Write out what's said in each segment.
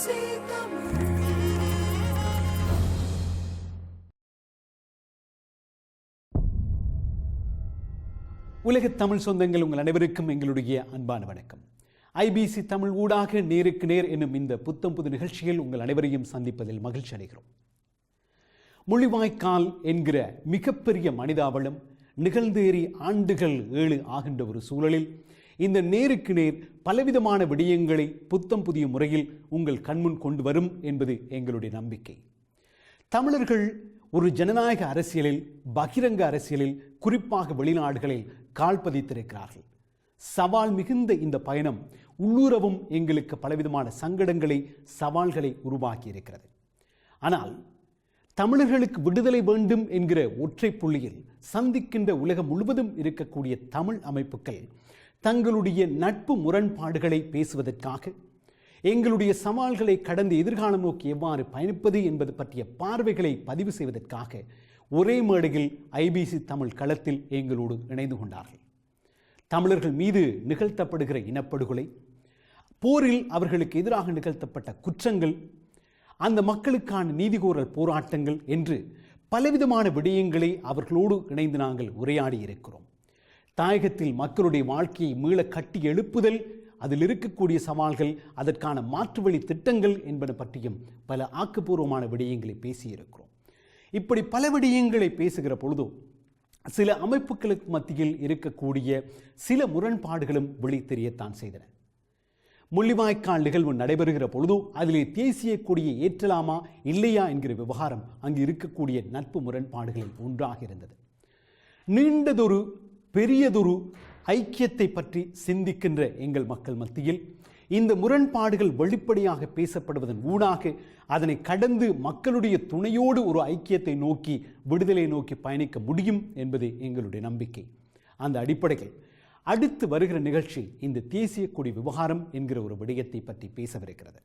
உலக தமிழ் சொந்தங்கள் உங்கள் அனைவருக்கும் எங்களுடைய அன்பான வணக்கம். ஐபிசி தமிழ் ஊடாக நேருக்கு நேர் என்னும் இந்த புத்தம் புது நிகழ்ச்சியில் உங்கள் அனைவரையும் சந்திப்பதில் மகிழ்ச்சி அடைகிறோம். முள்ளிவாய்க்கால் என்கிற மிகப்பெரிய மனிதாவளம் நிகழ்ந்தேறி ஆண்டுகள் 7 ஆகின்ற ஒரு சூழலில் இந்த நேருக்கு நேர் பலவிதமான விடயங்களை புத்தம் புதிய முறையில் உங்கள் கண்முன் கொண்டு வரும் என்பது எங்களுடைய நம்பிக்கை. தமிழர்கள் ஒரு ஜனநாயக அரசியலில், பகிரங்க அரசியலில், குறிப்பாக வெளிநாடுகளில் கால் பதித்திருக்கிறார்கள். சவால் மிகுந்த இந்த பயணம் உள்ளூரவும் எங்களுக்கு பலவிதமான சங்கடங்களை, சவால்களை உருவாக்கி இருக்கிறது. ஆனால் தமிழர்களுக்கு விடுதலை வேண்டும் என்கிற ஒற்றை புள்ளியில் சந்திக்கின்ற உலகம் முழுவதும் இருக்கக்கூடிய தமிழ் அமைப்புகள் தங்களுடைய நட்பு முரண்பாடுகளை பேசுவதற்காக, எங்களுடைய சவால்களை கடந்து எதிர்காலம் நோக்கி எவ்வாறு பயணிப்பது என்பது பற்றிய பார்வைகளை பதிவு செய்வதற்காக ஒரே மேடையில் ஐபிசி தமிழ் களத்தில் எங்களோடு இணைந்து கொண்டார்கள். தமிழர்கள் மீது நிகழ்த்தப்படுகிற இனப்படுகொலை, போரில் அவர்களுக்கு எதிராக நிகழ்த்தப்பட்ட குற்றங்கள், அந்த மக்களுக்கான நீதிகோரல் போராட்டங்கள் என்று பலவிதமான விடயங்களை அவர்களோடு இணைந்து நாங்கள் உரையாடி இருக்கிறோம். தாயகத்தில் மக்களுடைய வாழ்க்கையை மீள கட்டி எழுப்புதல், அதில் இருக்கக்கூடிய சவால்கள், அதற்கான மாற்று வழி திட்டங்கள் என்பன பற்றியும் பல ஆக்கப்பூர்வமான விடயங்களை பேசியிருக்கிறோம். இப்படி பல விடயங்களை பேசுகிற பொழுதோ சில அமைப்புகளுக்கு மத்தியில் இருக்கக்கூடிய சில முரண்பாடுகளும் வெளி தெரியத்தான் செய்தன. முள்ளிவாய்க்கால் நிகழ்வு நடைபெறுகிற பொழுதோ அதிலே தேசிய கொடியை ஏற்றலாமா இல்லையா என்கிற விவகாரம் அங்கு இருக்கக்கூடிய நட்பு முரண்பாடுகளில் ஒன்றாக இருந்தது. நீண்டதொரு பெரியதொரு ஐக்கியத்தை பற்றி சிந்திக்கின்ற எங்கள் மக்கள் மத்தியில் இந்த முரண்பாடுகள் வெளிப்படையாக பேசப்படுவதன் ஊடாக அதனை கடந்து மக்களுடைய துணையோடு ஒரு ஐக்கியத்தை நோக்கி, விடுதலை நோக்கி பயணிக்க முடியும் என்பது எங்களுடைய நம்பிக்கை. அந்த அடிப்படையில் அடுத்து வருகிற நிகழ்ச்சி இந்த தேசிய கொடி விவகாரம் என்கிற ஒரு விடயத்தை பற்றி பேசவிருக்கிறது.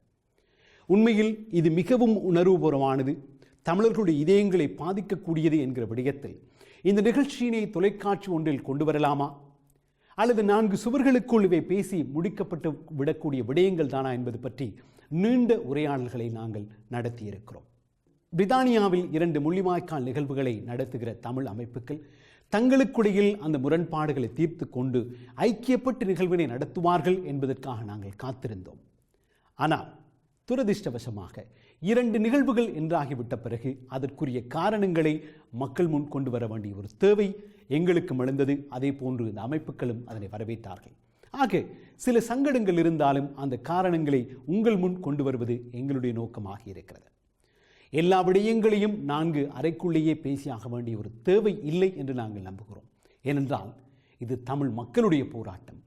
உண்மையில் இது மிகவும் உணர்வுபூர்வமானது, தமிழர்களுடைய இதயங்களை பாதிக்கக்கூடியது என்கிற விடயத்தில் இந்த நிகழ்ச்சியினை தொலைக்காட்சி ஒன்றில் கொண்டு வரலாமா, அல்லது 4 சுவர்களுக்குள் இவை பேசி முடிக்கப்பட்டு விடக்கூடிய விடயங்கள் தானா என்பது பற்றி நீண்ட உரையாடல்களை நாங்கள் நடத்தியிருக்கிறோம். பிரித்தானியாவில் 2 முள்ளிவாய்க்கால் நிகழ்வுகளை நடத்துகிற தமிழ் அமைப்புகள் தங்களுக்கிடையில் அந்த முரண்பாடுகளை தீர்த்து கொண்டு ஐக்கியப்பட்டு நிகழ்வினை நடத்துவார்கள் என்பதற்காக நாங்கள் காத்திருந்தோம். ஆனால் துரதிர்ஷ்டவசமாக 2 நிகழ்வுகள் என்றாகிவிட்ட பிறகு அதற்குரிய காரணங்களை மக்கள் முன் கொண்டு வர வேண்டிய ஒரு தேவை எங்களுக்கும் எழுந்தது. அதே போன்று இந்த அமைப்புகளும் அதனை வரவேற்றார்கள். ஆக சில சங்கடங்கள் இருந்தாலும் அந்த காரணங்களை உங்கள் முன் கொண்டு வருவது எங்களுடைய நோக்கமாக இருக்கிறது. எல்லா விடயங்களையும் 4 அறைக்குள்ளேயே பேசியாக வேண்டிய ஒரு தேவை இல்லை என்று நாங்கள் நம்புகிறோம். ஏனென்றால் இது தமிழ் மக்களுடைய போராட்டம்.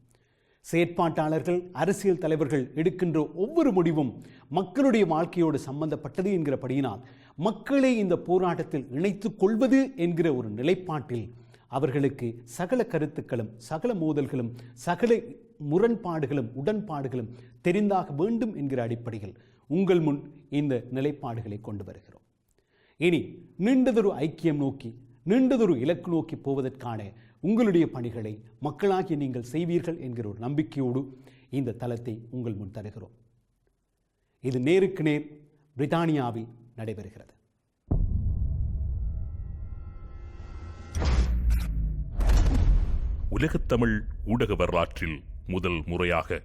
செயற்பாட்டாளர்கள், அரசியல் தலைவர்கள் எடுக்கின்ற ஒவ்வொரு முடிவும் மக்களுடைய வாழ்க்கையோடு சம்பந்தப்பட்டது என்கிறபடியினால் மக்களை இந்த போராட்டத்தில் இணைத்துக் கொள்வது என்கிற ஒரு நிலைப்பாட்டில் அவர்களுக்கு சகல கருத்துக்களும், சகல மோதல்களும், சகல முரண்பாடுகளும், உடன்பாடுகளும் தெரிந்தாக வேண்டும் என்கிற அடிப்படையில் உங்கள் முன் இந்த நிலைப்பாடுகளை கொண்டு வருகிறோம். இனி நீண்டதொரு ஐக்கியம் நோக்கி, நீண்டதொரு இலக்கு நோக்கி போவதற்கான உங்களுடைய பணிகளை மக்களாகிய நீங்கள் செய்வீர்கள் என்கிற ஒரு நம்பிக்கையோடு இந்த தளத்தை உங்கள் முன் தருகிறோம். இது நேருக்கு நேர் பிரித்தானியாவில் நடைபெறுகிறது. உலகத்தமிழ் ஊடக வரலாற்றில் முதல் முறையாக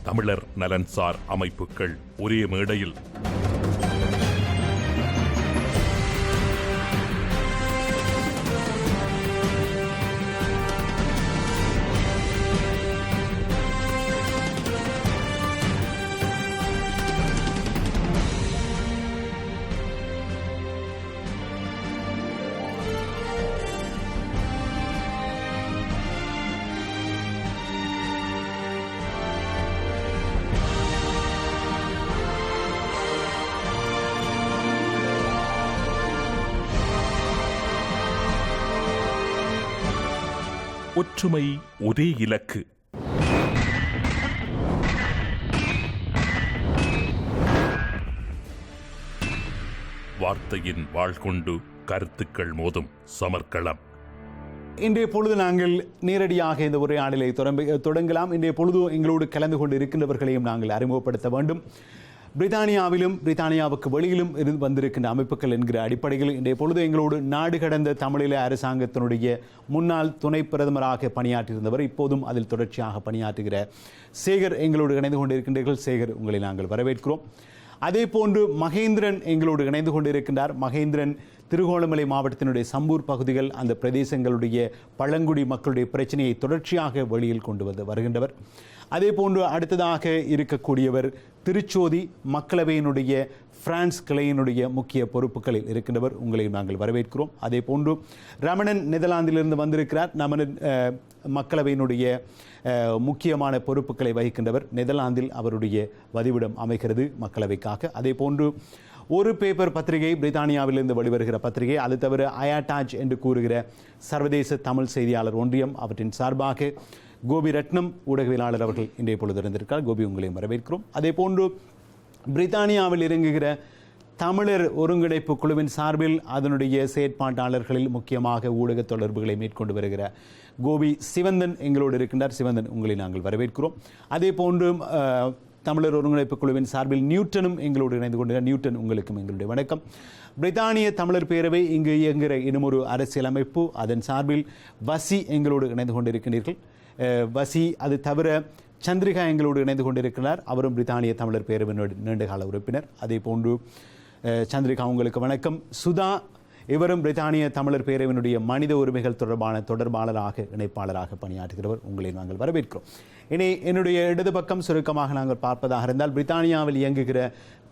தமிழர் நலன்சார் அமைப்புகள் ஒரே மேடையில் ஒற்றுமை ஒரே இலக்கு. வார்த்தையின் வாழ் கொண்டு கருத்துக்கள் மோதும் சமர்க்களம். இன்றைய பொழுது நாங்கள் நேரடியாக இந்த உரையாடலை தொடங்கலாம். இன்றைய பொழுது எங்களோடு கலந்து கொண்டு இருக்கின்றவர்களையும் நாங்கள் அறிமுகப்படுத்த வேண்டும். பிரித்தானியாவிலும் பிரித்தானியாவுக்கு வெளியிலும் இருந்து வந்திருக்கின்ற அமைப்புகள் என்கிற அடிப்படையில் இன்றைய பொழுது எங்களோடு நாடு கடந்த தமிழீழ அரசாங்கத்தினுடைய முன்னாள் துணை பிரதமராக பணியாற்றியிருந்தவர், இப்போதும் அதில் தொடர்ச்சியாக பணியாற்றுகிற சேகர் எங்களோடு இணைந்து கொண்டிருக்கின்றீர்கள். சேகர், உங்களை நாங்கள் வரவேற்கிறோம். அதே போன்று மகேந்திரன் எங்களோடு இணைந்து கொண்டிருக்கின்றார். மகேந்திரன் திருகோணமலை மாவட்டத்தினுடைய சம்பூர் பகுதிகள், அந்த பிரதேசங்களுடைய பழங்குடி மக்களுடைய பிரச்சனையை தொடர்ச்சியாக வெளியில் கொண்டு வருகின்றவர். அதே போன்று அடுத்ததாக இருக்கக்கூடியவர் திருச்சோதி, மக்களவையினுடைய பிரான்ஸ் கிளையினுடைய முக்கிய பொறுப்புகளில் இருக்கின்றவர். உங்களை நாங்கள் வரவேற்கிறோம். அதே போன்று ரமணன் நெதர்லாந்திலிருந்து வந்திருக்கிறார். ரமணன் மக்களவையினுடைய முக்கியமான பொறுப்புகளை வகிக்கின்றவர். நெதர்லாந்தில் அவருடைய வதிவிடம் அமைகிறது மக்களவைக்காக. அதே போன்று ஒரு பேப்பர் பத்திரிகை, பிரித்தானியாவிலிருந்து வெளிவருகிற பத்திரிகை, அது தவிர அயாடாஜ் என்று கூறுகிற சர்வதேச தமிழ் செய்தியாளர் ஒன்றியம், அவற்றின் சார்பாக கோபி ரட்னம் ஊடகவியலாளர் அவர்கள் இன்றைய பொழுது இருந்திருக்கிறார். கோபி, உங்களையும் வரவேற்கிறோம். அதே போன்று பிரித்தானியாவில் இறங்குகிற தமிழர் ஒருங்கிணைப்பு குழுவின் சார்பில் அதனுடைய செயற்பாட்டாளர்களில் முக்கியமாக ஊடக தொடர்புகளை மேற்கொண்டு வருகிற கோபி சிவந்தன் எங்களோடு இருக்கின்றார். சிவந்தன், உங்களை நாங்கள் வரவேற்கிறோம். அதே போன்று தமிழர் ஒருங்கிணைப்பு குழுவின் சார்பில் நியூட்டனும் எங்களோடு இணைந்து கொண்டிருக்கிறார். நியூட்டன், உங்களுக்கும் எங்களுடைய வணக்கம். பிரித்தானிய தமிழர் பேரவை இங்கு இயங்குகிற இன்னுமொரு அரசியலமைப்பு, அதன் சார்பில் வசி எங்களோடு இணைந்து கொண்டிருக்கிறீர்கள். வசி, அது தவிர சந்திரிகா எங்களோடு இணைந்து கொண்டிருக்கிறார். அவரும் பிரித்தானிய தமிழர் பேரவையினுடைய நீண்டகால உறுப்பினர். அதே போன்று சந்திரிகா, உங்களுக்கு வணக்கம். சுதா, இவரும் பிரித்தானிய தமிழர் பேரவையினுடைய மனித உரிமைகள் தொடர்பான தொடர்பாளராக இணைப்பாளராக பணியாற்றுகிறவர். உங்களை நாங்கள் வரவேற்கிறோம். இனி என்னுடைய இடது பக்கம் சுருக்கமாக நாங்கள் பார்ப்பதாக இருந்தால், பிரித்தானியாவில் இயங்குகிற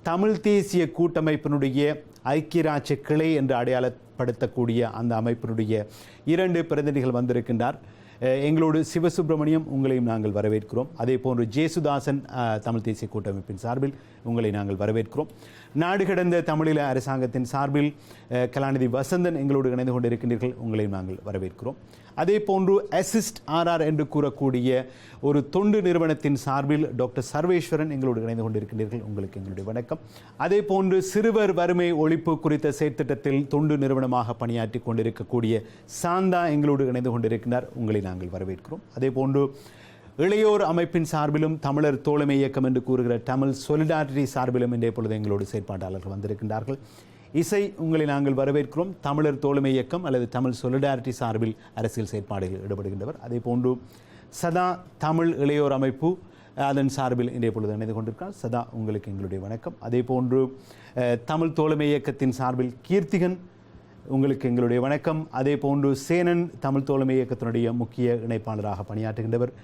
தமிழ் தேசிய கூட்டமைப்பினுடைய ஐக்கிய ராஜ்ய கிளை என்று அடையாளப்படுத்தக்கூடிய அந்த அமைப்பினுடைய 2 பிரதிநிதிகள் வந்திருக்கின்றார். எங்களோடு சிவசுப்பிரமணியம், உங்களையும் நாங்கள் வரவேற்கிறோம். அதே போன்று ஜேசுதாசன் தமிழ் தேசிய கூட்டமைப்பின் சார்பில் உங்களை நாங்கள் வரவேற்கிறோம். நாடு கடந்த தமிழீழ அரசாங்கத்தின் சார்பில் கலாநிதி வசந்தன் எங்களோடு இணைந்து கொண்டிருக்கின்றீர்கள். உங்களையும் நாங்கள் வரவேற்கிறோம். அதே போன்று அசிஸ்ட் ஆர்ஆர் என்று கூறக்கூடிய ஒரு தொண்டு நிறுவனத்தின் சார்பில் டாக்டர் சர்வேஸ்வரன் எங்களோடு இணைந்து கொண்டிருக்கின்றீர்கள். உங்களுக்கு எங்களுடைய வணக்கம். அதே போன்று சிறுவர் வறுமை ஒழிப்பு குறித்த செயற்திட்டத்தில் தொண்டு நிறுவனமாக பணியாற்றி கொண்டிருக்கக்கூடிய சாந்தா எங்களோடு இணைந்து கொண்டிருக்கிறார். உங்களை நாங்கள் வரவேற்கிறோம். அதே போன்று இளையோர் அமைப்பின் சார்பிலும் தமிழர் தோழமை இயக்கம் என்று கூறுகிற தமிழ் சொலிடாரிட்டி சார்பிலும் இன்றைய பொழுது எங்களோடு செயற்பாட்டாளர்கள் வந்திருக்கின்றார்கள். இசை, உங்களை நாங்கள் வரவேற்கிறோம். தமிழர் தோழமை இயக்கம் அல்லது தமிழ் சொலிடாரிட்டி சார்பில் அரசியல் செயற்பாடுகளில் ஈடுபடுகின்றவர். அதே போன்று சதா தமிழ் இளையோர் அமைப்பு, அதன் சார்பில் இன்றைய பொழுது இணைந்து கொண்டிருக்கிறார். சதா, உங்களுக்கு எங்களுடைய வணக்கம். அதே போன்று தமிழ் தோழமை இயக்கத்தின் சார்பில் கீர்த்திகன், உங்களுக்கு எங்களுடைய வணக்கம். அதே போன்று சேனன் தமிழ் தோழமை இயக்கத்தினுடைய முக்கிய இணைப்பாளராக பணியாற்றுகின்றவர்.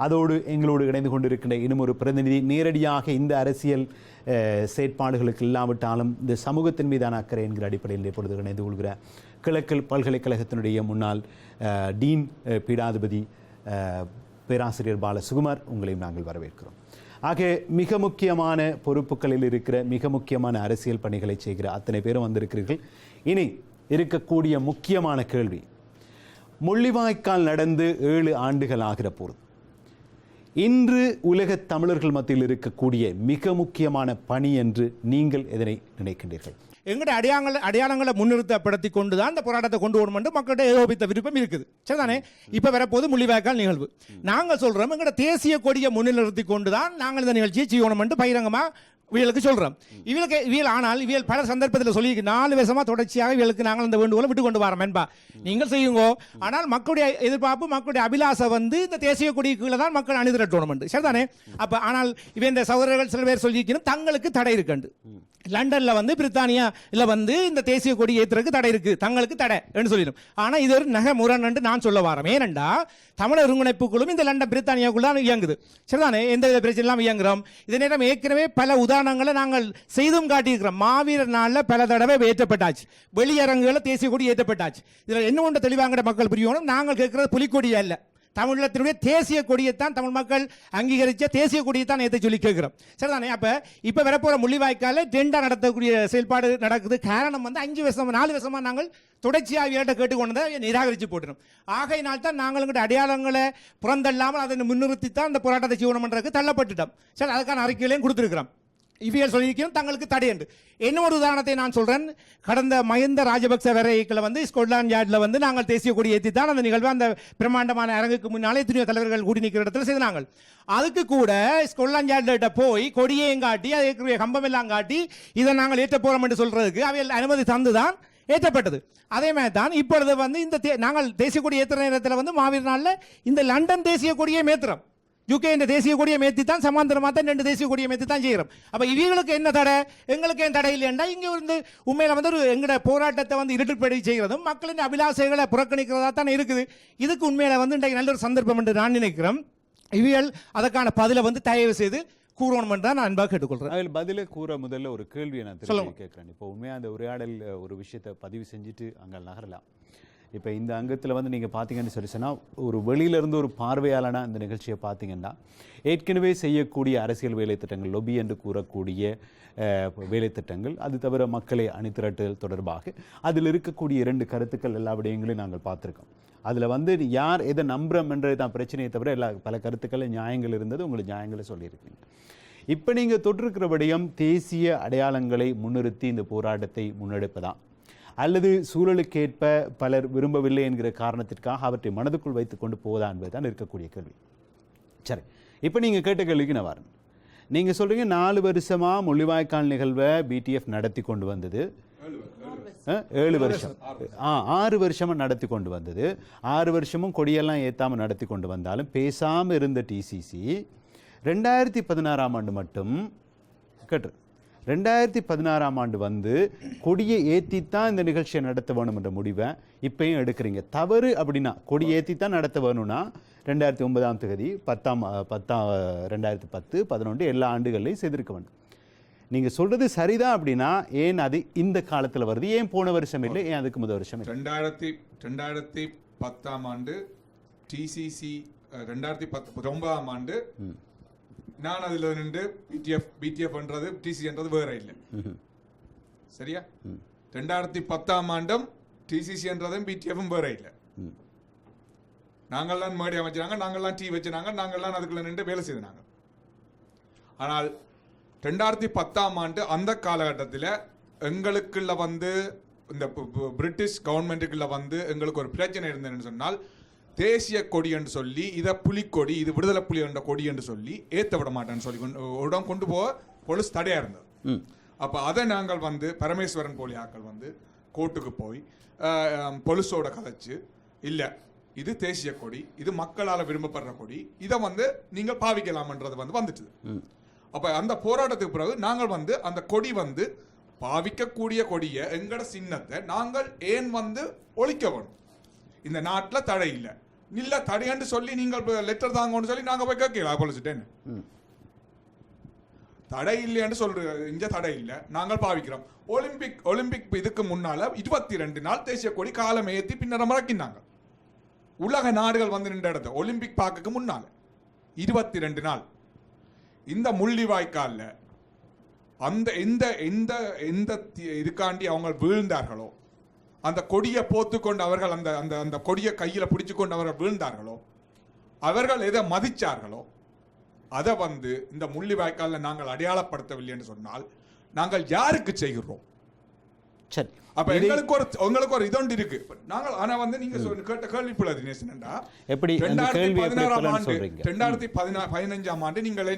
அதோடு எங்களோடு இணைந்து கொண்டிருக்கின்ற இன்னும் ஒரு பிரதிநிதி, நேரடியாக இந்த அரசியல் செயற்பாடுகளுக்கு இல்லாவிட்டாலும் இந்த சமூகத்தின் மீதான அக்கறை என்கிற அடிப்படையில் இப்பொழுது இணைந்து கொள்கிற கிழக்கில் பல்கலைக்கழகத்தினுடைய முன்னாள் டீன் பீடாதிபதி பேராசிரியர் பாலசுகுமார், உங்களையும் நாங்கள் வரவேற்கிறோம். ஆக மிக முக்கியமான பொறுப்புகளில் இருக்கிற மிக முக்கியமான அரசியல் பணிகளை செய்கிற அத்தனை பேரும் வந்திருக்கிறீர்கள். இனி இருக்கக்கூடிய முக்கியமான கேள்வி, முள்ளிவாய்க்கால் நடந்து 7 ஆண்டுகள் ஆகிற போது இன்று உலக தமிழர்கள் மத்தியில் இருக்கக்கூடிய மிக முக்கியமான பணி என்று நீங்கள் எதனை நினைக்கின்றீர்கள்? எங்களுடைய அடையாளங்களை முன்னிறுத்தப்படுத்தி கொண்டு தான் இந்த போராட்டத்தை கொண்டு வரணும் என்று மக்களுடைய ஏகோபித்த விருப்பம் இருக்குது. சரிதானே? இப்போ வரப்போது முள்ளிவாய்க்கால் நிகழ்வு. நாங்கள் சொல்கிறோம், எங்களோட தேசிய கொடியை முன்னிறுத்தி கொண்டு தான் நாங்கள் இந்த நிகழ்ச்சியை செய்யணும் என்று பகிரங்கமாக இவர்களுக்கு சொல்கிறோம். ஆனால் இவியல் பல சந்தர்ப்பத்தில் சொல்லி 4 வருஷமாக தொடர்ச்சியாக இவர்களுக்கு நாங்கள் இந்த வேண்டுகோளை விட்டு கொண்டு வரோம் என்பா. நீங்கள் செய்யுங்கோ, ஆனால் மக்களுடைய எதிர்பார்ப்பு, மக்களுடைய அபிலாசை இந்த தேசிய கொடிக்கு கீழே தான் மக்கள் அணிதிரட்டணும் என்று. சரிதானே? அப்போ ஆனால் இந்த சகோதரர்கள் சில பேர் சொல்லிக்கணும் தங்களுக்கு தடை இருக்குண்டு. லண்டன்ல பிரித்தானியாவில் இந்த தேசிய கொடி ஏற்றுறதுக்கு தடை இருக்கு, தங்களுக்கு தடை என்று சொல்லிடும். ஆனால் இது ஒரு நகை முரண் என்று நான் சொல்ல வரேன். ஏனென்றா தமிழர் ஒருங்கிணைப்பு குழுவும் இந்த லண்டன் பிரித்தானியாவுக்குள்ள தான் இயங்குது. சரிதானே? எந்த வித பிரச்சனை இல்லாமல் இயங்குறோம். இதே நேரம் ஏற்கனவே பல உதாரணங்களை நாங்கள் செய்தும் காட்டியிருக்கிறோம். மாவீரர் நாளில் பல தடவை ஏற்றப்பட்டாச்சு, வெளியரங்குகளில் தேசிய கொடி ஏற்றப்பட்டாச்சு. இதில் என்ன ஒன்று தெளிவாங்கிற மக்கள் புரியணும், நாங்கள் கேட்கறது புலிக்கொடி அல்ல, தமிழகத்தினுடைய தேசிய கொடியைத்தான் தமிழ் மக்கள் அங்கீகரித்த தேசிய கொடியைத்தான் ஏற்ற சொல்லி கேட்கிறோம். சரிதானே? இப்போ வரப்போற முள்ளிவாய்க்கால டெண்டா நடத்தக்கூடிய செயல்பாடு நடக்குது. காரணம் 5 வருஷமா 4 வருஷமா நாங்கள் தொடர்ச்சியாக வீட்டை கேட்டுக்கொண்டதை நிராகரித்து போட்டுரும். ஆகையினால் தான் நாங்கள் எங்களுடைய அடையாளங்களை புறந்தள்ளாமல் அதை முன்னிறுத்தி தான் இந்த போராட்டத்தை செய்யணும்ன்றதுக்கு தள்ளப்பட்டுட்டோம். சரி, அதுக்கான அறிக்கைகளையும் கொடுத்துருக்கிறோம். இவியல் சொல்லியிருக்கிறோம் தங்களுக்கு தடை என்று. இன்னும் ஒரு உதாரணத்தை நான் சொல்றேன். கடந்த மஹிந்த ராஜபக்ச வரைக்கில் வந்து ஸ்கொட்லாந்து யார்டில் வந்து நாங்கள் தேசிய கொடி ஏற்றி தான் அந்த நிகழ்வு அந்த பிரம்மாண்டமான அரங்குக்கு முன்னாலே எத்தனையோ தலைவர்கள் கூடி நிற்கிற இடத்துல செய்தாங்க. அதுக்கு கூட ஸ்கொட்லாந்து யார்டில் போய் கொடியையும் காட்டி அதுக்குரிய கம்பம் எல்லாம் காட்டி இதை நாங்கள் ஏற்ற போறோம் என்று சொல்றதுக்கு அவையில் அனுமதி தந்துதான் ஏற்றப்பட்டது. அதே மாதிரி தான் இப்பொழுது வந்து இந்த நாங்கள் தேசிய கொடி ஏற்றுற நேரத்தில் வந்து மாவீர நாளில் இந்த லண்டன் தேசிய கொடியை மேத்துறோம். யூகே இந்த தேசிய கொடியை மேத்தி தான் சமாந்தரமாக தான் 2 தேசிய கொடியை மேத்தி தான் செய்கிறோம். அப்போ இவங்களுக்கு என்ன தடை, எங்களுக்கு ஏன் தடை இல்லையா? இங்கே வந்து உண்மையில் வந்து ஒரு எங்களோட போராட்டத்தை வந்து இருட்டுப்படி செய்கிறதும் மக்களின் அபிலாசைகளை புறக்கணிக்கிறதா தான் இருக்குது. இதுக்கு உண்மையில வந்து இன்றைக்கு நல்ல ஒரு சந்தர்ப்பம் என்று நான் நினைக்கிறேன். இவியல் அதற்கான பதிலை வந்து தயவு செய்து கூறணும் தான் நான் அன்பாக கேட்டுக்கொள்கிறேன். அதில் பதிலை கூற முதல்ல ஒரு கேள்வியை நான் திரும்பி கேட்குறேன். இப்போ உண்மையாக அந்த உரையாடல் ஒரு விஷயத்தை பதிவு செஞ்சுட்டு அங்கே நகரலாம். இப்போ இந்த அங்கத்தில் வந்து நீங்கள் பார்த்தீங்கன்னு சொல்லி சொன்னால் ஒரு வெளியிலேருந்து ஒரு பார்வையாளனா இந்த நிகழ்ச்சியை பார்த்தீங்கன்னா ஏற்கனவே செய்யக்கூடிய அரசியல் வேலைத்திட்டங்கள் லொபி என்று கூறக்கூடிய வேலைத்திட்டங்கள், அது தவிர மக்களை அணிதிரட்டுதல் தொடர்பாக அதில் இருக்கக்கூடிய 2 கருத்துக்கள் எல்லா விடயங்களையும் நாங்கள் பார்த்துருக்கோம். அதில் வந்து யார் எதை நம்புறோம் என்றது தான் பிரச்சனையை தவிர பல கருத்துக்கள் நியாயங்கள் இருந்தது, உங்களுக்கு நியாயங்களை சொல்லியிருக்கீங்க. இப்போ நீங்கள் தொற்றிருக்கிற விடயம் தேசிய அடையாளங்களை முன்னிறுத்தி இந்த போராட்டத்தை முன்னெடுப்பதான், அல்லது சூழலுக்கேற்ப பலர் விரும்பவில்லை என்கிற காரணத்திற்காக அவற்றை மனதுக்குள் வைத்துக் கொண்டு போவதா என்பதுதான் இருக்கக்கூடிய கேள்வி. சரி, இப்போ நீங்கள் கேட்ட கேள்விக்கு நான் வரேன். நீங்கள் சொல்கிறீங்க 4 வருஷமாக முள்ளிவாய்க்கால் நிகழ்வை BTF நடத்தி கொண்டு வந்தது. 7 வருஷம் 6 வருஷமாக நடத்தி கொண்டு வந்தது. 6 வருஷமும் கொடியெல்லாம் ஏற்றாமல் நடத்தி கொண்டு வந்தாலும் பேசாமல் இருந்த TCC 2016ஆம் ஆண்டு மட்டும் கேட்டு 2016ஆம் ஆண்டு வந்து கொடியை ஏற்றித்தான் இந்த நிகழ்ச்சியை நடத்த வேணும் என்ற முடிவை இப்பயும் எடுக்கிறீங்க. தவறு அப்படின்னா கொடி ஏற்றித்தான் நடத்த வேணும்னா 2009ஆம் தேதி 2010 11 எல்லா ஆண்டுகள்லையும் செய்திருக்க வேண்டும். நீங்கள் சொல்றது சரிதான் அப்படின்னா ஏன் அது இந்த காலத்தில் வருது, ஏன் போன வருஷம் இல்லை, ஏன் அதுக்கு முதல் வருஷம்? 2010ஆம் ஆண்டு TCC 2019ஆம் ஆண்டு நான் அதில் நின்று BTF TCC என்றது வேற இல்லை. சரியா? 2010ஆம் ஆண்டும் TCC என்றதும் BTFம் வேற இல்லை. நாங்கள்லாம் மேடை அமைச்சாங்க, நாங்கள்லாம் டீ வச்சுனாங்க, நாங்கள்லாம் அதுக்குள்ள நின்று வேலை செய்தாங்க. ஆனால் 2010ஆம் ஆண்டு அந்த காலகட்டத்தில் எங்களுக்குள்ள வந்து இந்த பிரிட்டிஷ் கவர்மெண்ட்டுக்குள்ள வந்து எங்களுக்கு ஒரு பிரச்சனை இருந்ததுன்னு சொன்னால், தேசிய கொடி என்று சொல்லி இதை புலிக்கொடி, இது விடுதலை புலி என்ற கொடி என்று சொல்லி ஏற்ற விட மாட்டேன்னு சொல்லி கொண்டு போக போலீஸ் தடையா இருந்தது. அப்போ அதை நாங்கள் வந்து பரமேஸ்வரன் போலி ஆக்கள் வந்து கோர்ட்டுக்கு போய் போலீஸோட கதைச்சு, இல்லை இது தேசிய கொடி, இது மக்களால் விரும்பப்படுற கொடி, இதை வந்து நீங்கள் பாவிக்கலாம்ன்றது வந்து வந்துட்டு. அப்போ அந்த போராட்டத்துக்கு பிறகு நாங்கள் வந்து அந்த கொடி வந்து பாவிக்கக்கூடிய கொடியை எங்கட சின்னத்தை நாங்கள் ஏன் வந்து ஒழிக்க வேணும், இந்த நாட்டில் தடை இல்லை இல்ல தடைன்னு சொல்லி நீங்கள் லெட்டர் தாங்கன்னு சொல்லி நாங்கள் போய் கேட்கல போலீஸ்ட்டேன்னு. தடை இல்லைன்னு சொல்ற இங்க தடை இல்லை, நாங்கள் பாவிக்கிறோம். ஒலிம்பிக் இதுக்கு முன்னால 22 நாள் தேசிய கொடி காலம் ஏற்றி பின்னர் மறக்கினாங்க. உலக நாடுகள் வந்து நின்ற இடத்த ஒலிம்பிக் பார்க்க முன்னால 22 நாள் இந்த முள்ளிவாய்க்கால்ல அந்த எந்த எந்த எந்த இதுக்காண்டி அவங்க வீழ்ந்தார்களோ, அந்த கொடியை போத்துக்கொண்டு அவர்கள் அந்த அந்த அந்த கொடியை கையில பிடிச்சு கொண்டு அவர்கள் வீழ்ந்தார்களோ, அவர்கள் எதை மதிச்சார்களோ அதை வந்து இந்த முள்ளிவாய்க்கால்ல நாங்கள் அடையாளப்படுத்தவில்லை என்று சொன்னால் நாங்கள் யாருக்கு செய்கிறோம்? சரி, அப்ப உங்களுக்கு ஒரு இதொண்டு இருக்கு. நாங்கள் ஆனா வந்து நீங்க கேட்ட கேள்வி புல தினேஷ் என்னடா, எப்படி 2016ஆம் ஆண்டு 2015ஆம் ஆண்டு நீங்கள்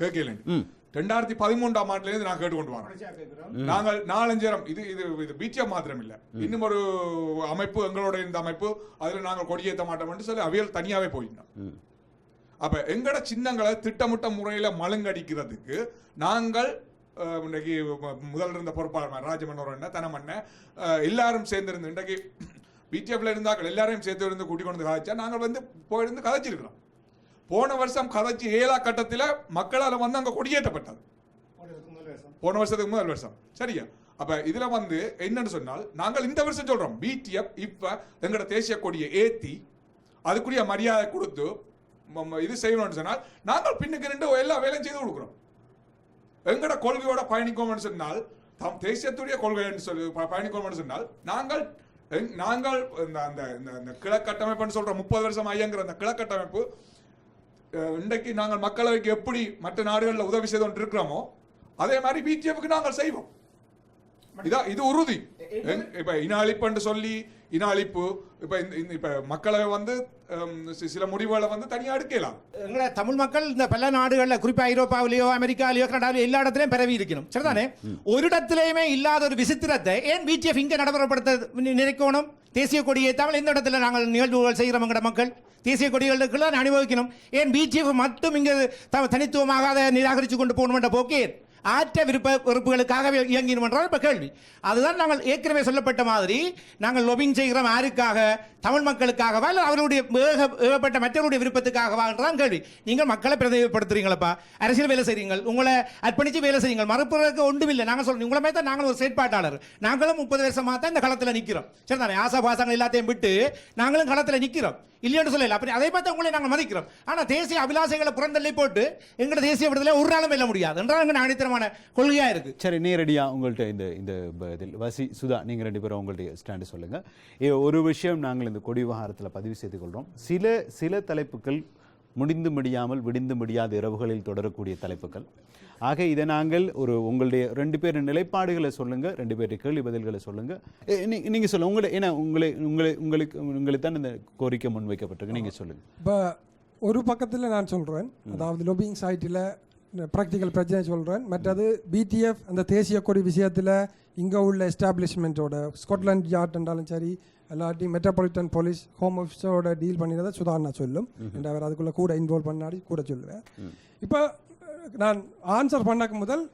கேட்கல, 2013ஆம் ஆண்டுல இருந்து நான் கேட்டுக்கொண்டு வாங்க. நாங்கள் 4-5 இது BTF மாத்திரம் இல்ல, இன்னும் ஒரு அமைப்பு எங்களோட இந்த அமைப்பு அதுல நாங்கள் கொடியேற்ற மாட்டோம் சொல்லி அவியல் தனியாவே போயிட்டோம். அப்ப எங்கட சின்னங்களை திட்டமிட்ட முறையில மலங்கடிக்கிறதுக்கு நாங்கள் இன்றைக்கு முதல் இருந்த பொறுப்பாளர் ராஜமன்னோர் தனமண்ண எல்லாரும் சேர்ந்திருந்து இன்றைக்கு BTFல இருந்தார்கள் எல்லாரையும் சேர்த்து இருந்து கூட்டிக் கொண்டு கதைச்சா நாங்கள் வந்து போயிருந்து கதைச்சிருக்கிறோம். போன வருஷம் கதைச்சி 7ஆம் கட்டத்தில் மக்களால் வந்து அங்கே கொடியேற்றப்பட்டது. போன வருஷத்துக்கு முதல் வருஷம் சரியா? அப்ப இதுல வந்து என்னன்னு சொன்னால் நாங்கள் இந்த வருஷம் சொல்றோம் BTF இப்ப எங்கட தேசிய கொடியை ஏத்தி அதுக்குரிய மரியாதை கொடுத்து இது செய்யணும்னு சொன்னால் நாங்கள் பின்னுக்கு நின்று எல்லா வேலையும் செய்து கொடுக்குறோம். எங்கட கொள்கையோட பயணிக்கோம்னு சொன்னால் தேசியத்துடைய கொள்கை சொல்லி பயணிக்கோம்னு சொன்னால் நாங்கள் அந்த கிழக்கட்டமைப்புன்னு சொல்ற 30 வருஷம் ஐயங்கிற அந்த கிழக்கட்டமைப்பு இன்றைக்கு நாங்கள் மக்களவைக்கு எப்படி மற்ற நாடுகளில் உதவி செய்து கொண்டு இருக்கிறோமோ அதே மாதிரி பிஜேபிக்கு நாங்கள் செய்வோம். இது உறுதி. இப்ப இன அழிப்பு சொல்லி இன அழிப்பு இப்ப மக்களை வந்து சில முடிவுகளை வந்து தனியா எடுக்கலாம். எங்களை தமிழ் மக்கள் இந்த பல நாடுகளில் குறிப்பா ஐரோப்பாவிலேயோ அமெரிக்காவிலேயோ கனடாவிலேயோ எல்லா இடத்துலையும் பரவி இருக்கணும். சரிதானே? ஒரு இடத்திலேயுமே இல்லாத ஒரு விசித்திரத்தை ஏன் பிஜேபி இங்க நடைமுறைப்படுத்த நினைக்கணும்? தேசிய கொடியை தமிழ் எந்த இடத்துல நாங்கள் நிகழ்வுகள் செய்கிறோம் எங்கட மக்கள் தேசிய கொடிகளுக்கு அனுபவிக்கணும். ஏன் பிஜேபி மட்டும் இங்கு தனித்துவமாக அதை நிராகரித்து கொண்டு போகணும் என்ற போக்கே ஆற்ற விருப்புகளுக்காகவே இயங்கினோம் என்றால் இப்போ கேள்வி. அதுதான் நாங்கள் ஏற்கனவே சொல்லப்பட்ட மாதிரி நாங்கள் லொபிங் செய்கிறோம் யாருக்காக? தமிழ் மக்களுக்காகவா இல்லை அவருடைய ஏகப்பட்ட மற்றவருடைய விருப்பத்துக்காகவா என்றதான் கேள்வி. நீங்கள் மக்களை பிரதிநிதிப்படுத்துறீங்களப்பா, அரசியல் வேலை செய்றீங்க, உங்களை அர்ப்பணித்து வேலை செய்யுங்கள், மறுப்புறதுக்கு ஒன்றும் இல்லை. நாங்கள் சொல்றோம் உங்களை மாதிரி தான் நாங்கள் ஒரு செயற்பாட்டாளர். நாங்களும் 30 வருஷமாக தான் இந்த களத்தில் நிற்கிறோம். சரி தானே? ஆசா பாசங்கள் எல்லாத்தையும் விட்டு நாங்களும் களத்தில் நிற்கிறோம், இல்லைன்னு சொல்லல. அப்படி அதை பார்த்து உங்களை நாங்கள் மதிக்கிறோம். ஆனால் தேசிய அபிலாசைகளை புறந்தள்ளி போட்டு எங்களோட தேசிய விடுதலை ஒரு நாளும் வெல்ல முடியாது என்றால் எங்கள் அடித்தரமான கொள்கையா இருக்கு. சரி, நேரடியா உங்கள்கிட்ட இந்த இதில் வசி சுதா, நீங்க 2 பேரும் உங்களுடைய ஸ்டாண்டு சொல்லுங்க. ஒரு விஷயம் நாங்கள் இந்த கொடி விவகாரத்தில் பதிவு செய்து கொள்றோம். சில தலைப்புகள் முடிந்து முடியாமல் விடிந்து முடியாத இரவுகளில் தொடரக்கூடிய தலைப்புகள். ஆக இதை நாங்கள் உங்களுடைய 2 பேர் நிலைப்பாடுகளை சொல்லுங்க, 2 பேர் கேள்வி பதில்களை சொல்லுங்க. நீங்க சொல்லுங்க. உங்களுக்கு தான் இந்த கோரிக்கை முன்வைக்கப்பட்டிருக்கு, நீங்க சொல்லுங்க. இப்போ ஒரு பக்கத்தில் நான் சொல்றேன், அதாவது லொபிங் சைட்டில் ப்ராக்டிக்கல் பிரச்சனை சொல்கிறேன். மற்றது பிடிஎஃப் அந்த தேசிய கொடி விஷயத்தில் இங்கே உள்ள எஸ்டாப்ளிஷ்மெண்ட்டோட ஸ்காட்லாண்ட் யார்ட் என்றாலும் சரி, எல்லாத்தையும் மெட்ரோபாலிட்டன் போலீஸ் ஹோம் ஆஃபீஸோட டீல் பண்ணினதை சுதாரணா சொல்லும் என்று அவர் அதுக்குள்ளே கூட இன்வால்வ் பண்ணாடி கூட சொல்லுவேன். இப்போ நான் ஆன்சர் பண்ணக்கு முதல்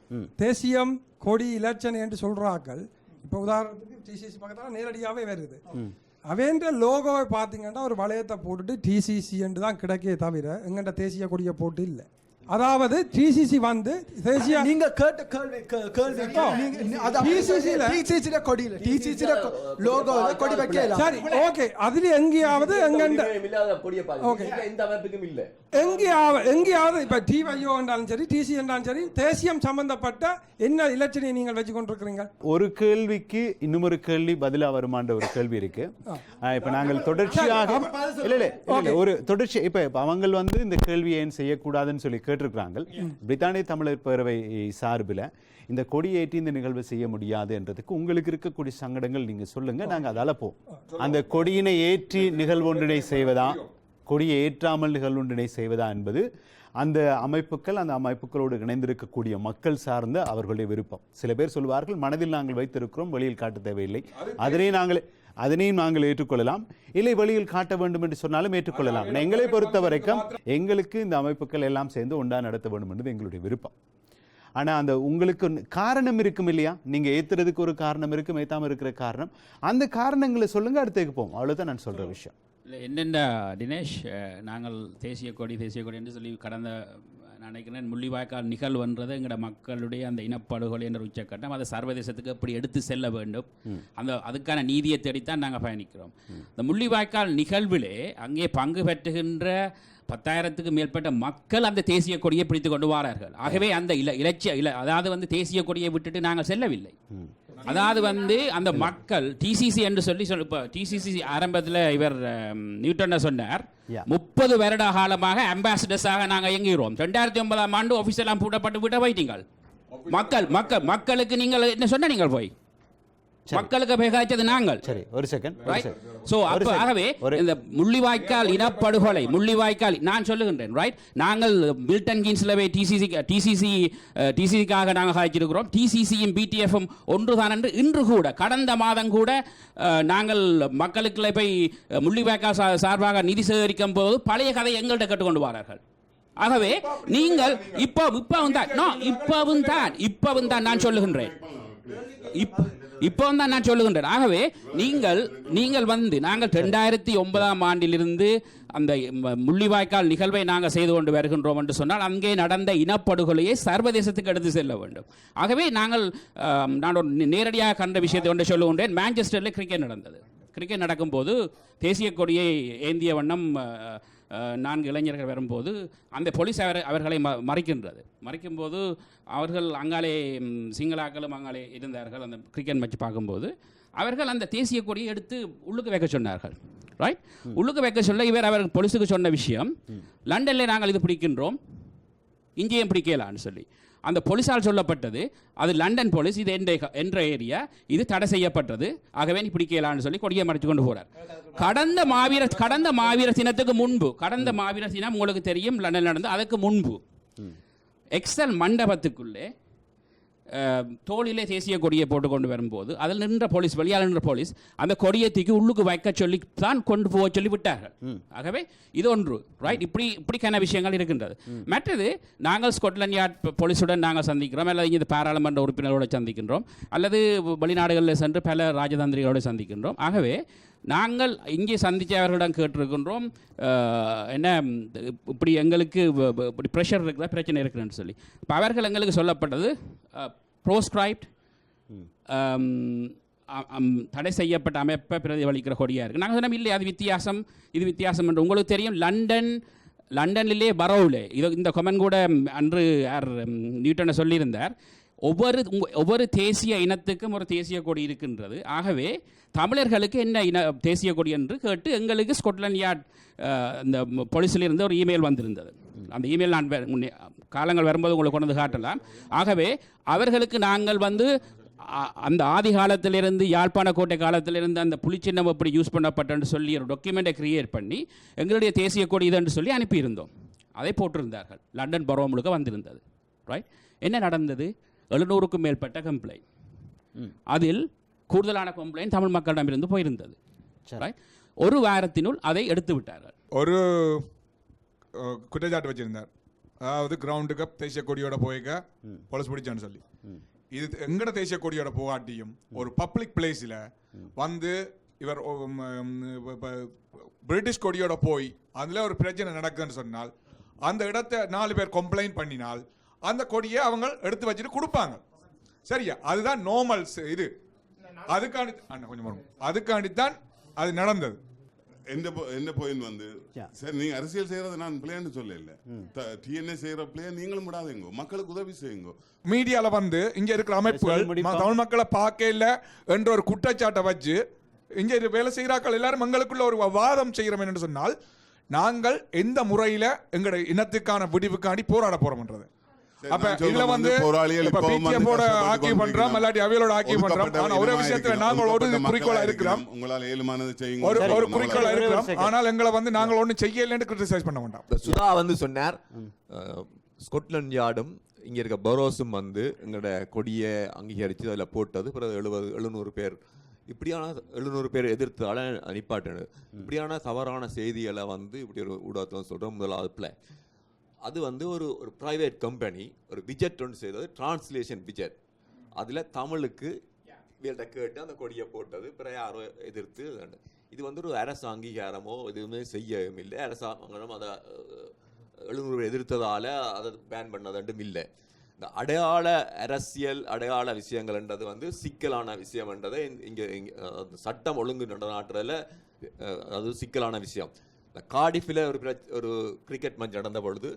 தேசியம் கொடி இலட்சணை என்று சொல்கிறாக்கள் இப்போ உதாரணத்துக்கு டிசிசி பக்கத்தில் நேரடியாகவே வருது. அவன்ற லோகோவை பார்த்தீங்கன்னா ஒரு வளையத்தை போட்டுட்டு டிசிசி என்று தான் கிடைக்கே தவிர எங்கள்கிட்ட தேசிய கொடியை போட்டு இல்லை. அதாவது டிசிசி வந்து தேசிய நீங்க கேட்ட கேள்வி டிசிசில கொடி இல்ல, டிசிசில லோகோல கொடி வைக்கல. சரி, ஓகே. அதுல எங்கேயாவது எங்கேயாவது இப்ப டிவைஓ என்றாலும் சரி, டிசி என்றாலும் சரி, தேசியம் சம்பந்தப்பட்ட என்ன இலட்சணையை நீங்கள் வச்சு கொண்டிருக்கிறீங்க? ஒரு கேள்விக்கு இன்னொரு கேள்வி பதிலா வருமான்ற ஒரு கேள்வி இருக்கு. இப்ப நாங்கள் தொடர்ச்சியாக ஒரு தொடர்ச்சி இப்ப அவங்க வந்து இந்த கேள்வியை ஏன் செய்யக்கூடாதுன்னு சொல்லி கேட்டிருக்கிறாங்க. பிரித்தானிய தமிழர் பேரவை சார்பில் இந்த கொடியேற்றி இந்த நிகழ்வு செய்ய முடியாது என்றதுக்கு உங்களுக்கு இருக்கக்கூடிய சங்கடங்கள் நீங்க சொல்லுங்க, நாங்க அதால அந்த கொடியினை ஏற்றி நிகழ்வொன்றினை செய்வதா, கொடியை ஏற்றாமல் நிகழ்வொன்றினை செய்வதா என்பது அந்த அமைப்புகளோடு இணைந்திருக்கக்கூடிய மக்கள் சார்ந்த அவர்களுடைய விருப்பம். சில பேர் சொல்வார்கள் மனதில் நாங்கள் வைத்திருக்கிறோம், வெளியில் காட்ட தேவையில்லை, அதனையும் நாங்கள் ஏற்றுக்கொள்ளலாம். இல்லை, வெளியில் காட்ட வேண்டும் என்று சொன்னாலும் ஏற்றுக்கொள்ளலாம். எங்களை பொறுத்த வரைக்கும் எங்களுக்கு இந்த அமைப்புகள் எல்லாம் சேர்ந்து ஒன்றா நடத்த வேண்டும் என்பது எங்களுடைய விருப்பம். ஆனால் அந்த உங்களுக்கு காரணம் இருக்கும் இல்லையா, நீங்கள் ஏற்றுறதுக்கு ஒரு காரணம் இருக்கும், ஏற்றாமல் இருக்கிற காரணம், அந்த காரணங்களை சொல்லுங்க, அடுத்துக்கு போவோம். அவ்வளோதான் நான் சொல்கிற விஷயம். இல்லை என்னென்ன தினேஷ், நாங்கள் தேசிய கொடி என்று சொல்லி கடந்த நினைக்கிறேன் முள்ளிவாய்க்கால் நிகழ்வுன்றது எங்களோட மக்களுடைய அந்த இனப்படுகொலை என்ற உச்சக்கட்டம், அதை சர்வதேசத்துக்கு எப்படி எடுத்து செல்ல வேண்டும், அதுக்கான நீதியை தேடித்தான் நாங்கள் பயணிக்கிறோம். இந்த முள்ளிவாய்க்கால் நிகழ்விலே அங்கே பங்கு பெற்றுகின்ற 10,000க்கு மேற்பட்ட மக்கள் அந்த தேசிய கொடியை பிடித்து கொண்டு வாரார்கள். ஆகவே அந்த அதாவது வந்து தேசிய கொடியை விட்டுட்டு நாங்கள் செல்லவில்லை. அதாவது வந்து அந்த மக்கள் டிசிசி என்று சொல்லி இப்போ டிசிசி ஆரம்பத்தில் இவர் நியூட்டனை சொன்னார், 30 வருட காலமாக அம்பாசிடர்ஸாக நாங்கள் இயங்குகிறோம். 2009ஆம் ஆண்டு ஆஃபீஸ் எல்லாம் பூட்டப்பட்டு விட்ட போயிட்டீங்கள். மக்களுக்கு நீங்கள் என்ன சொன்ன, நீங்கள் போய் மக்களுக்கு பேகாய்ச்சது நாங்கள். சரி, ஒரு செகண்ட். சோ ஆகவே இந்த முள்ளிவாய்க்கால் இனப்படுகொலை, முள்ளிவாய்க்கால் நான் சொல்லுகின்றேன், ரைட்? நாங்கள் மில்டன் கீன்ஸ்லவே டிசிசிக்காக நாங்கள் காய்ச்சிருக்கிறோம். டிசிசியும் பிடிஎஃப்பும் ஒன்றுதான் என்று இன்று கூட, கடந்த மாதம் கூட நாங்கள் மக்களுக்கு போய் முள்ளிவாய்க்கால் சார்பாக நிதி சேகரிக்கும் போது பழைய கதை எங்கள்கிட்ட கேட்டுக்கொண்டு வரார்கள். ஆகவே நீங்கள் இப்பவும் தான் நான் சொல்லுகின்றேன். நான் சொல்லுகின்றேன். ஆகவே நீங்கள் வந்து நாங்கள் 2009ஆம் ஆண்டிலிருந்து அந்த முள்ளிவாய்க்கால் நிகழ்வை நாங்கள் செய்து கொண்டு வருகின்றோம் என்று சொன்னால் அங்கே நடந்த இனப்படுகொலையை சர்வதேசத்துக்கு எடுத்து செல்ல வேண்டும். ஆகவே நான் ஒரு நேரடியாக கண்ட விஷயத்தை ஒன்று சொல்லுகின்றேன். மான்செஸ்டரில் கிரிக்கெட் நடந்தது. கிரிக்கெட் நடக்கும்போது தேசிய கொடியை ஏந்திய வண்ணம் 4 இளைஞர்கள் வரும்போது அந்த போலீஸ் அவர்களை மறைக்கும்போது அவர்கள் அங்காலே சிங்களாக்களும் அங்காலே இருந்தார்கள். அந்த கிரிக்கெட் மேட்ச் பார்க்கும்போது அவர்கள் அந்த தேசிய கொடியை எடுத்து உள்ளுக்கு வைக்க சொன்னார்கள். ரைட்? உள்ளுக்கு வைக்க சொல்ல அவர் போலீஸுக்கு சொன்ன விஷயம், லண்டனில் நாங்கள் இது பிடிக்கின்றோம், இங்கேயும் பிடிக்கலான்னு சொல்லி. அந்த போலீஸால் சொல்லப்பட்டது அது லண்டன் போலீஸ், இது என்ற ஏரியா, இது தடை செய்யப்பட்டது, ஆகவே நீ பிடிக்கலான்னு சொல்லி கொடியை மறைச்சு கொண்டு போறார். கடந்த மாவீர தினத்துக்கு முன்பு, கடந்த மாவீர தினம் உங்களுக்கு தெரியும் லண்டன் நடந்து, அதுக்கு முன்பு எக்ஸல் மண்டபத்துக்குள்ளே தோளிலே தேசிய கொடியை போட்டு கொண்டு வரும்போது அதில் நின்ற போலீஸ், வெளியால் நின்ற போலீஸ் அந்த கொடியை தூக்கி உள்ளுக்கு வைக்க சொல்லி தான் கொண்டு போக சொல்லி விட்டார்கள். ஆகவே இது ஒன்று ரைட். இப்படிக்கான விஷயங்கள் இருக்கின்றது. மற்றது நாங்கள் ஸ்காட்லாந்து யார்ட் போலீஸுடன் நாங்கள் சந்திக்கிறோம், அல்லது இங்கே பாராளுமன்ற உறுப்பினரோடு சந்திக்கின்றோம், அல்லது வெளிநாடுகளில் சென்று பல ராஜதந்திரிகளோடு சந்திக்கின்றோம். ஆகவே நாங்கள் இங்கே சந்தித்தவர்களிடம் கேட்டிருக்கின்றோம், என்ன இப்படி எங்களுக்கு இப்படி ப்ரெஷர் இருக்கிற பிரச்சனை இருக்குன்னு சொல்லி. இப்போ அவர்கள் எங்களுக்கு சொல்லப்பட்டது ப்ரோஸ்கிரைப்ட் தடை செய்யப்பட்ட அமைப்பை பிரதிபலிக்கிற கொடியாக இருக்குது. நாங்கள் சொன்னோம் இல்லை, அது வித்தியாசம், இது வித்தியாசம் என்று. உங்களுக்கு தெரியும் லண்டனிலே பரோவில் இந்த கொமெண்ட் கூட அன்று யார் நியூட்டனை சொல்லியிருந்தார், ஒவ்வொரு தேசிய இனத்துக்கும் ஒரு தேசிய கொடி இருக்கின்றது. ஆகவே தமிழர்களுக்கு என்ன தேசிய கொடி என்று கேட்டு எங்களுக்கு ஸ்காட்லாந்து யார்ட் இந்த போலீஸிலிருந்து ஒரு இமெயில் வந்திருந்தது. அந்த இமெயில் நான் காலங்கள் வரும்போது உங்களுக்கு கொண்டு வந்து காட்டலாம். ஆகவே அவர்களுக்கு நாங்கள் அந்த ஆதி காலத்திலிருந்து யாழ்ப்பாண கோட்டை காலத்திலிருந்து அந்த புலிச்சின்னம் எப்படி யூஸ் பண்ணப்பட்டன்னு சொல்லி ஒரு டாக்குமெண்ட்டை கிரியேட் பண்ணி எங்களுடைய தேசிய கொடி இதுன்னு சொல்லி அனுப்பியிருந்தோம். அதை போட்டிருந்தார்கள். லண்டன் பரோ முழுக்க வந்திருந்தது. ரைட். என்ன நடந்தது? 700க்கும் மேற்பட்ட கம்ப்ளைண்ட். அதில் கூடுதலான கம்ப்ளைண்ட் தமிழ் மக்களிடமிருந்து போயிருந்தது. ஒரு வாரத்தினுள் அதை எடுத்து விட்டார்கள். ஒரு குற்றச்சாட்டு வச்சிருந்தார், அதாவது கிரவுண்டுக்கு தேசிய கொடியோட போய்க்க போலீஸ் பிடிச்சான்னு சொல்லி. இது எங்கட தேசிய கொடியோட போகாட்டியும் ஒரு பப்ளிக் பிளேஸில் இவர் பிரிட்டிஷ் கொடியோட போய் அதில் ஒரு பிரச்சனை நடக்குதுன்னு சொன்னால் அந்த இடத்தை 4 பேர் கம்ப்ளைண்ட் பண்ணினால் அந்த கொடியை அவங்க எடுத்து வச்சுட்டு கொடுப்பாங்க. சரியா? அதுதான் நார்மல் இது. அதுக்காண்டித்தான் அது நடந்தது. என்ன பாயிண்ட் சரி, நீங்க அரசியல் செய்யறது நான் பிளேன்னு சொல்லல, டிஎன்ஏ செய்யற பிளே நீங்களும் விடாதீங்க, மக்களுக்கு உதவி செய்யுங்க. மீடியால இங்க இருக்கிற அமைப்புகள் தமிழ் மக்களை பார்க்க இல்ல என்ற ஒரு குற்றச்சாட்டை வச்சு இங்க வேலை செய்யறாக்கள் எல்லாரும் எங்களுக்குள்ள ஒரு வாதம் செய்யறோம் என்று சொன்னால் நாங்கள் எந்த முறையில எங்க இனத்துக்கான விடிவுக்காண்டி போராட போறோம்ன்றது. அப்ப இதுல பிடிஎஃபோட ஆக்கிவ் பண்றோம், இல்லாட்டி அவையோட ஆக்கிவ் பண்றோம். ஆனா ஒரே விஷயத்துல நாங்கள் ஒரு குறிக்கோளா இருக்கிறோம், உங்களால ஏழுமானது செய்யுங்க, ஒரு குறிக்கோளா இருக்கிறோம். ஆனால் எங்களை நாங்கள் ஒன்றும் செய்யலன்னு கிரிட்டிசைஸ் பண்ண வேண்டாம். சுதா சொன்னார், ஸ்காட்லாந்து யார்டும் இங்க இருக்க பரோஸும் எங்களோட கொடியை அங்கீகரித்து அதில் போட்டது. பிறகு 700 பேர் இப்படியான 700 பேர் எதிர்த்தால நிப்பாட்டினது. இப்படியான தவறான செய்திகளை இப்படி ஒரு ஊடகத்தில் சொல்கிறோம். முதலாவது பிள்ளை அது ஒரு ப்ரைவேட் கம்பெனி ஒரு விஜெட் ஒன்று செய்தது, டிரான்ஸ்லேஷன் விஜெட். அதில் தமிழுக்கு இவர்கிட்ட கேட்டு அந்த கொடியை போட்டது. பிறகு யாரோ எதிர்த்து இது ஒரு அரசு அங்கீகாரமோ எதுவுமே செய்யவும் இல்லை. அரசாங்கம் அதை 700 எதிர்த்ததால் அதை பேன் பண்ணதுன்றும் இல்லை. இந்த அடையாள அரசியல் அடையாள விஷயங்கள்ன்றது சிக்கலான விஷயம்ன்றதை இங்கே சட்டம் ஒழுங்கு நடநாட்டுறதுல அது சிக்கலான விஷயம். இந்த கார்டிஃபில் ஒரு கிரிக்கெட் மேட்ச் நடந்த பொழுது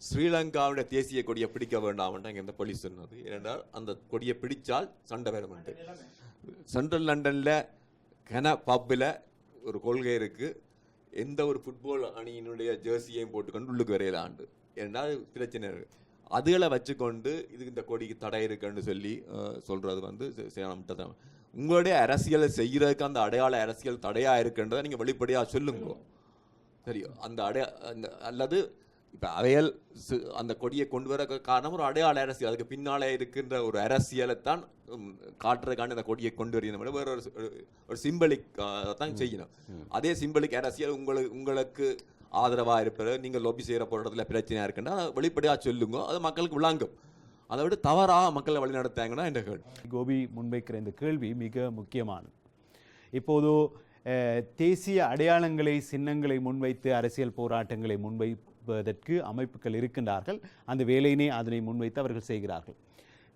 ஸ்ரீலங்காவுடைய தேசிய கொடியை பிடிக்க வேண்டாம்னு அங்கே இந்த போலீஸ் சொன்னது. ஏனென்றால் அந்த கொடியை பிடிச்சால் சண்டை வரும்ட்டு. சென்ட்ரல் லண்டனில் பப்பில் ஒரு கொள்கை இருக்குது, எந்த ஒரு ஃபுட்பால் அணியினுடைய ஜெர்சியையும் போட்டுக்கொண்டு உள்ளுக்கு வரையலாண்டு. ஏனென்றால் பிரச்சனை இருக்குது. அதுகளை வச்சுக்கொண்டு இந்த கொடிக்கு தடை இருக்குன்னு சொல்லி சொல்கிறது சேனம்ட்டதான். உங்களுடைய அரசியலை செய்கிறதுக்கு அந்த அடையாள அரசியல் தடையாக இருக்குன்றதை நீங்கள் வெளிப்படையாக சொல்லுங்க. தெரியும் அந்த அல்லது இப்போ அவையல் அந்த கொடியை கொண்டு வர காரணம் ஒரு அடையாள அரசியல், அதுக்கு பின்னாலே இருக்கின்ற ஒரு அரசியலை தான் காட்டுறதுக்கான அந்த கொடியை கொண்டு வரணும். வேற ஒரு சிம்பலிக் தான் செய்யணும். அதே சிம்பலிக் அரசியல் உங்களுக்கு ஆதரவாக இருப்பது, நீங்கள் லொபி செய்கிற போராட்டத்தில் பிரச்சனையாக இருக்குன்னா அதை வெளிப்படையாக சொல்லுங்க, அது மக்களுக்கு விளங்கும். அதை விட தவறாக மக்களை வழி நடத்தாங்கன்னா என்ற கேள்வி. கோபி முன்வைக்கிற இந்த கேள்வி மிக முக்கியமானது. இப்போது தேசிய அடையாளங்களை சின்னங்களை முன்வைத்து அரசியல் போராட்டங்களை முன்வைப்பதற்கு அமைப்புகள் இருக்கின்றார்கள். அந்த வேலையினை அதனை முன்வைத்து அவர்கள் செய்கிறார்கள்.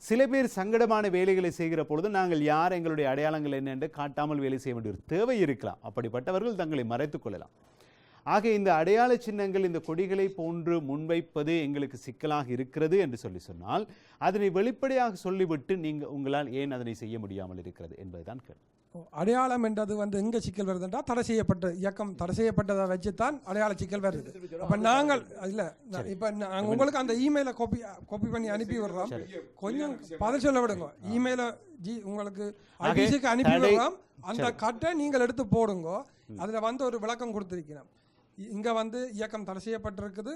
சில பேர் சங்கடமான வேலைகளை செய்கிற பொழுது நாங்கள் யார், எங்களுடைய அடையாளங்கள் என்ன என்று காட்டாமல் வேலை செய்ய வேண்டிய ஒரு தேவை இருக்கலாம். அப்படிப்பட்டவர்கள் தங்களை மறைத்துக் கொள்ளலாம். ஆக இந்த அடையாள சின்னங்கள் இந்த கொடிகளை போன்று முன்வைப்பது எங்களுக்கு சிக்கலாக இருக்கிறது என்று சொன்னால் அதனை வெளிப்படையாக சொல்லிவிட்டு உங்களால் ஏன் அதனை செய்ய முடியாமல் இருக்கிறது என்பதுதான் கேள்வி. அடையாளம் என்றது வந்து எங்கே சிக்கல் வருதுன்றா தடை செய்யப்பட்ட இயக்கம் தடை செய்யப்பட்டதை வச்சு தான் அடையாள சிக்கல் வருது. அப்போ நாங்கள் இல்லை இப்போ நாங்கள் உங்களுக்கு அந்த இமெயிலை காப்பி பண்ணி அனுப்பி விடுறோம். கொஞ்சம் பதில் சொல்ல விடுங்க. இமெயிலை உங்களுக்கு ஐபிசிக்கு அனுப்பி விடுறோம். அந்த கட்டை நீங்கள் எடுத்து போடுங்க. அதில் வந்து ஒரு விளக்கம் கொடுத்துருக்கிறோம். இங்கே வந்து இயக்கம் தடை செய்யப்பட்டிருக்குது.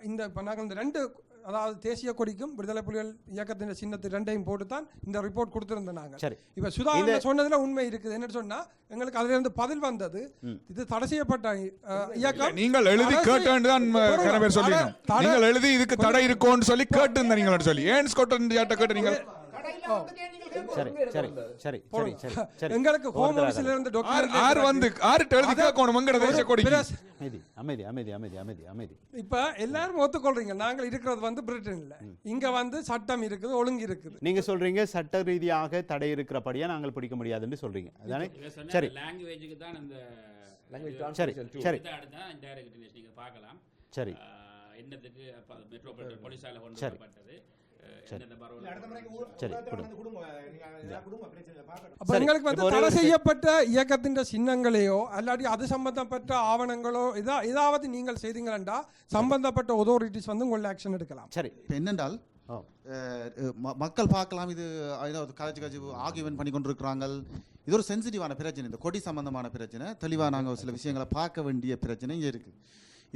இந்த இப்போ நாங்கள் இந்த 2 அதாவது தேசிய கொடிக்கும் விடுதலை புலிகள் இயக்கத்தின் சின்னத்தை 2ஐயும் போட்டு தான் இந்த ரிப்போர்ட் கொடுத்துருந்தோம் நாங்கள். இப்போ சுதா சொன்னதுல உண்மை இருக்குது. என்னன்னு சொன்னா எங்களுக்கு அதுல இருந்து பதில் வந்தது, இது தடை செய்யப்பட்ட இயக்கம். நீங்கள் எழுதி கேட்டேன்னு தான் நிறைய பேர் சொல்லிங்க. நீங்கள் எழுதி இதுக்கு தடை இருக்கும்னு சொல்லி கேட்டு நீங்கள் சொல்லி ஏன் ஸ்காட்லாந்து யார்ட்ட கேட்டு நீங்கள் எங்களுக்கு ஹோம் ஆபீஸ்ல இருந்து ஆர் வந்து ஆர்ட்ட எழுதி கேட்கணும் எங்கட தேசிய கொடி. அமைதி அமைதி அமைதி அமைதி அமைதி. இப்ப எல்லாரும் ஒத்துக்கொள்றீங்க நாங்கள் இருக்கிறது வந்து பிரிட்டன்ல. இங்க வந்து சட்டம் இருக்குது, ஒழுங்கு இருக்குது. நீங்க சொல்றீங்க சட்ட ரீதியாக தடை இருக்கிறபடியா நாங்கள் பிடிக்க முடியாதுன்னு சொல்றீங்க. அதானே? சரி. லாங்குவேஜுக்கு தான் அந்த சரி சரி நீங்க பார்க்கலாம். சரி. என்னத்துக்கு மெட்ரோபாலிட்டன் போலீஸால கொண்டு வரப்பட்டது. எங்களுக்கு வந்து தடை செய்யப்பட்ட இயக்கத்தின் சின்னங்களையோ அல்லாட்டி அது சம்பந்தப்பட்ட ஆவணங்களோ ஏதாவது நீங்கள் செய்தீங்களா சம்பந்தப்பட்ட அதாரிட்டிஸ் வந்து உங்களை ஆக்ஷன் எடுக்கலாம். சரி. என்னென்றால் மக்கள் பார்க்கலாம், இது கலைச்சு ஆர்கியூமெண்ட் பண்ணி கொண்டிருக்கிறாங்க. இது ஒரு சென்சிட்டிவான பிரச்சனை. இந்த கொடி சம்பந்தமான பிரச்சனை தெளிவாக நாங்கள் சில விஷயங்களை பார்க்க வேண்டிய பிரச்சனை இங்கே இருக்குது.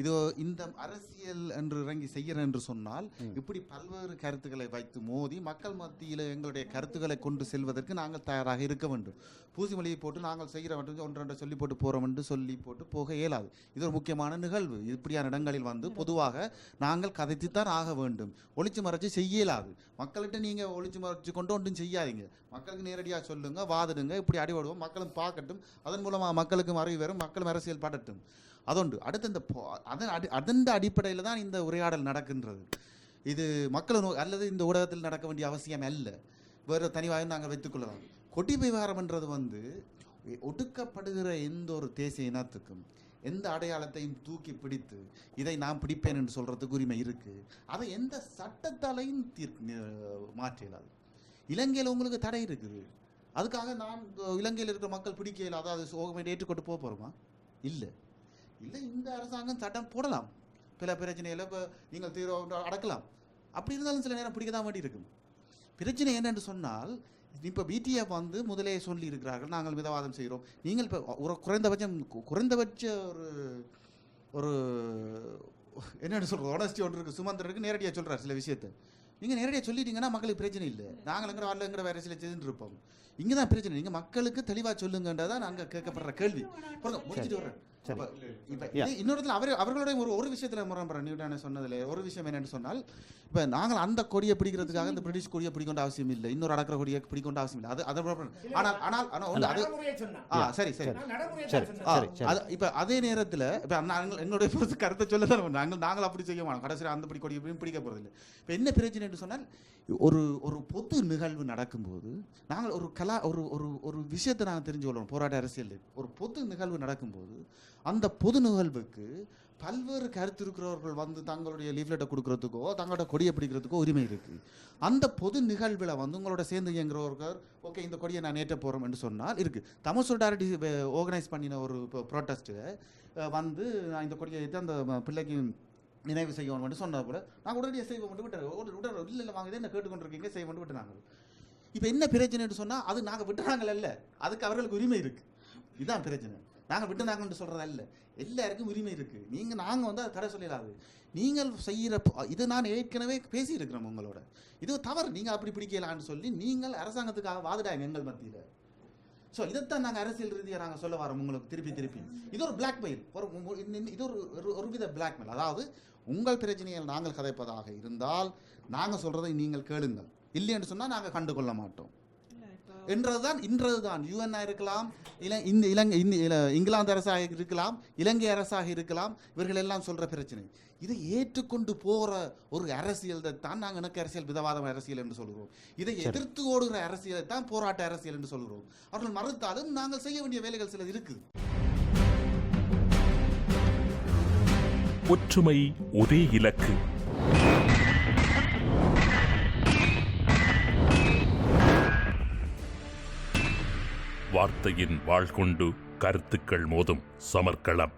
இது இந்த அரசியல் என்று இறங்கி செய்கிறேன் என்று சொன்னால் இப்படி பல்வேறு கருத்துக்களை வைத்து மோதி மக்கள் மத்தியில் எங்களுடைய கருத்துக்களை கொண்டு செல்வதற்கு நாங்கள் தயாராக இருக்க வேண்டும். பூசிமொழியை போட்டு நாங்கள் செய்கிற வேண்டும் ஒன்றொன்றை சொல்லி போட்டு போகிறோம் என்று சொல்லி போட்டு போக இயலாது. இது ஒரு முக்கியமான நிகழ்வு. இப்படியான இடங்களில் வந்து பொதுவாக நாங்கள் கதைத்துத்தான் ஆக வேண்டும். ஒளிச்சு மறைச்சு செய்ய இயலாது. மக்கள்கிட்ட நீங்கள் ஒளிச்சு மறைச்சு கொண்டு ஒன்றும் செய்யாதீங்க. மக்களுக்கு நேரடியாக சொல்லுங்க, வாதிடுங்க, இப்படி அடிபடுவோம், மக்களும் பார்க்கட்டும். அதன் மூலமாக மக்களுக்கும் அறிவு வரும், மக்களும் அரசியல் படட்டும். அதொன்று. அடுத்து இந்த அதன் அடிப்படையில் தான் இந்த உரையாடல் நடக்கின்றது. இது மக்கள் அல்லது இந்த ஊடகத்தில் நடக்க வேண்டிய அவசியம் அல்ல. வேறு தனிவாக நாங்கள் வைத்துக்கொள்ளலாம். கொடி விவகாரம்ன்றது வந்து ஒடுக்கப்படுகிற எந்த ஒரு தேசிய இனத்துக்கும் எந்த அடையாளத்தையும் தூக்கி பிடித்து இதை நான் பிடிப்பேன் என்று சொல்றதுக்கு உரிமை இருக்கு. அதை எந்த சட்டத்தாலையும் மாற்றலாது. இலங்கையில் உங்களுக்கு தடை இருக்குது. அதுக்காக நான் இலங்கையில் இருக்கிற மக்கள் பிடிக்க இயலாத அதை ஏற்றுக்கொண்டு போக போகிறோமா? இல்லை. இந்த அரசாங்கம் சட்டம் போடலாம், பல பிரச்சனையில் இப்போ நீங்கள் தீர்வு அடக்கலாம். அப்படி இருந்தாலும் சில நேரம் பிடிக்க தான் வேண்டி இருக்கும். பிரச்சனை என்னென்று சொன்னால் இப்போ பிடிஎஃப் வந்து முதலே சொல்லி இருக்கிறார்கள் நாங்கள் மிதவாதம் செய்கிறோம். நீங்கள் இப்போ ஒரு குறைந்தபட்ச ஒரு என்னென்னு சொல்கிறது ஆனஸ்டி ஒன்று இருக்குது. சுமந்திரருக்கு நேரடியாக சொல்கிறார் சில விஷயத்தை. நீங்கள் நேரடியாக சொல்லிட்டீங்கன்னா மக்களுக்கு பிரச்சனை இல்லை. நாங்கள் எங்கிற வரல எங்கிற வேறு சில செய்துட்டு இருப்போம். இங்கே தான் பிரச்சனை. நீங்கள் மக்களுக்கு தெளிவாக சொல்லுங்கன்றதான் நாங்கள் கேட்கப்படுற கேள்வி. முடிச்சுட்டு வரேன். இன்னொரு அவர்களுடைய ஒரு விஷயத்துல முரண்படுறேன். நியூட்டான சொன்னதுல ஒரு விஷயம் என்னன்னு சொன்னால், இப்ப நாங்கள் அந்த கொடியை பிடிக்கிறதுக்காக இந்த பிரிட்டிஷ் கொடியை பிடிக்கொண்ட அவசியம் இல்லை, இன்னொரு அடக்கிற கொடியை பிடிக்கொண்ட அவசியம் இல்லை. சரி சரி இப்ப அதே நேரத்தில் இப்ப எங்களுடைய கருத்தை சொல்ல நாங்கள் அப்படி செய்ய மாட்டோம். கடைசியில் அந்த கொடியை பிடிக்க போறது இல்லை. இப்ப என்ன பிரச்சனை என்று சொன்னால், ஒரு பொது நிகழ்வு நடக்கும்போது நாங்கள் ஒரு விஷயத்தை நாங்கள் தெரிஞ்சு கொள்ளணும். போராட்ட அரசியல் ஒரு பொது நிகழ்வு நடக்கும்போது அந்த பொது நிகழ்வுக்கு பல்வேறு கருத்து இருக்கிறவர்கள் வந்து தங்களுடைய லீஃப்லெட்டை கொடுக்கறதுக்கோ தங்களோட கொடியை பிடிக்கிறதுக்கோ உரிமை இருக்குது. அந்த பொது நிகழ்வில் வந்து உங்களோட சேர்ந்து இயங்குறவர்கள் ஓகே இந்த கொடியை நான் ஏற்ற போகிறோம் என்று சொன்னால் இருக்குது. தமிழ் சொலிடாரிட்டி ஆர்கனைஸ் பண்ணின ஒரு ப்ரோட்டஸ்ட்டு வந்து நான் இந்த கொடியை ஏற்று அந்த பிள்ளைக்கு நினைவு செய்யணும் சொன்ன போல நாங்கள் உடனடியாக செய்வோம் விட்டு இல்லை வாங்க என்ன கேட்டுக்கொண்டிருக்கீங்க செய்ய விட்டு நாங்கள். இப்போ என்ன பிரச்சனைன்னு சொன்னால் அது நாங்கள் விட்டுறாங்கள் அல்ல, அதுக்கு அவர்களுக்கு உரிமை இருக்குது. இதுதான் பிரச்சனை. நாங்கள் விட்டு நாங்கள் சொல்கிறதா இல்லை, எல்லாருக்கும் உரிமை இருக்குது. நாங்கள் வந்து அதை தடை சொல்லலாது. நீங்கள் செய்கிற இது நான் ஏற்கனவே பேசியிருக்கிறோம் உங்களோட. இது தவறு, நீங்கள் அப்படி பிடிக்கலான்னு சொல்லி நீங்கள் அரசாங்கத்துக்காக வாதிடாங்க எங்கள் மத்தியில். ஸோ இதைத்தான் நாங்கள் அரசியல் ரீதியாக நாங்கள் சொல்ல வரோம் உங்களுக்கு திருப்பி. இது ஒரு பிளாக்மெயில், இது ஒரு வித பிளாக்மெயில். அதாவது உங்கள் பிரச்சனையில் நாங்கள் கதைப்பதாக இருந்தால் நாங்கள் சொல்கிறதை நீங்கள் கேளுங்கள், இல்லை என்று சொன்னால் நாங்கள் கண்டுகொள்ள மாட்டோம் என்றதுதான். இன்றதுதான் யுஎன் இருக்கலாம், இங்கிலாந்து அரசாக இருக்கலாம், இலங்கை அரசாக இருக்கலாம், இவர்கள் எல்லாம் சொல்ற பிரச்சனை. இதை ஏற்றுக்கொண்டு போற ஒரு அரசியல் தான் நாங்கள் எனக்கு அரசியல் மிதவாத அரசியல் என்று சொல்கிறோம். இதை எதிர்த்து ஓடுகிற அரசியலை தான் போராட்ட அரசியல் என்று சொல்கிறோம். அவர்கள் மறுத்தாலும் நாங்கள் செய்ய வேண்டிய வேலைகள் சிலது இருக்கு. ஒற்றுமை ஒரே இலக்கு. வார்த்தையின் வாழ் கொண்டு கருத்துக்கள் மோதும் சமர்க்களம்.